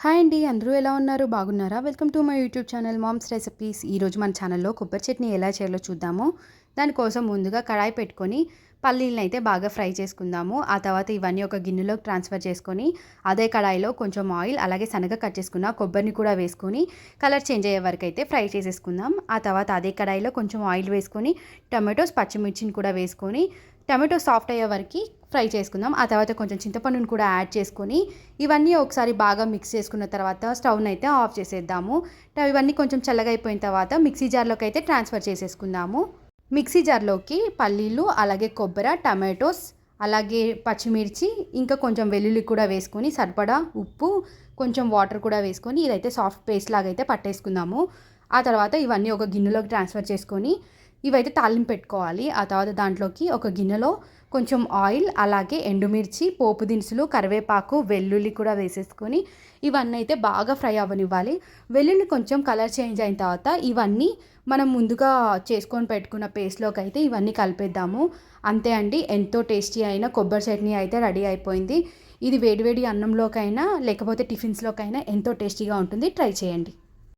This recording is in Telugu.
హాయ్ అండి, అందరూ ఎలా ఉన్నారు? బాగున్నారా? Welcome to my YouTube channel Mom's Recipes. ఈరోజు మన ఛానల్లో కొబ్బరి చట్నీ ఎలా చేయాలో చూద్దాము. దానికోసం ముందుగా కడాయి పెట్టుకొని పల్లీలను అయితే బాగా ఫ్రై చేసుకుందాము. ఆ తర్వాత ఇవన్నీ ఒక గిన్నెలోకి ట్రాన్స్ఫర్ చేసుకొని అదే కడాయిలో కొంచెం ఆయిల్ అలాగే సన్నగా కట్ చేసుకున్న కొబ్బరిని కూడా వేసుకొని కలర్ చేంజ్ అయ్యే వరకు అయితే ఫ్రై చేసేసుకుందాం. ఆ తర్వాత అదే కడాయిలో కొంచెం ఆయిల్ వేసుకొని టమాటోస్ పచ్చిమిర్చిని కూడా వేసుకొని టమాటో సాఫ్ట్ అయ్యే వరకు ఫ్రై చేసుకుందాం. ఆ తర్వాత కొంచెం చింతపండుని కూడా యాడ్ చేసుకొని ఇవన్నీ ఒకసారి బాగా మిక్స్ చేసుకున్న తర్వాత స్టవ్ని అయితే ఆఫ్ చేసేద్దాము. ఇవన్నీ కొంచెం చల్లగా అయిపోయిన తర్వాత మిక్సీ జార్లోకి అయితే ట్రాన్స్ఫర్ చేసేసుకుందాము. మిక్సీ జార్లోకి పల్లీలు అలాగే కొబ్బరి టమాటోస్ అలాగే పచ్చిమిర్చి ఇంకా కొంచెం వెల్లుల్లి కూడా వేసుకొని సరిపడా ఉప్పు కొంచెం వాటర్ కూడా వేసుకొని ఇదైతే సాఫ్ట్ పేస్ట్ లాగా అయితే పట్టేసుకుందాము. ఆ తర్వాత ఇవన్నీ ఒక గిన్నెలోకి ట్రాన్స్ఫర్ చేసుకొని ఇవైతే తాలింపు పెట్టుకోవాలి. ఆ తర్వాత దాంట్లోకి ఒక గిన్నెలో కొంచెం ఆయిల్ అలాగే ఎండుమిర్చి పోపు దినుసులు కరివేపాకు వెల్లుల్లి కూడా వేసేసుకొని ఇవన్నీ అయితే బాగా ఫ్రై అవ్వనివ్వాలి. వెల్లుల్లి కొంచెం కలర్ చేంజ్ అయిన తర్వాత ఇవన్నీ మనం ముందుగా చేసుకొని పెట్టుకున్న పేస్ట్లోకి అయితే ఇవన్నీ కలిపేద్దాము. అంతే అండి, ఎంతో టేస్టీ అయిన కొబ్బరి చట్నీ అయితే రెడీ అయిపోయింది. ఇది వేడివేడి అన్నంలోకైనా లేకపోతే టిఫిన్స్లోకైనా ఎంతో టేస్టీగా ఉంటుంది. ట్రై చేయండి.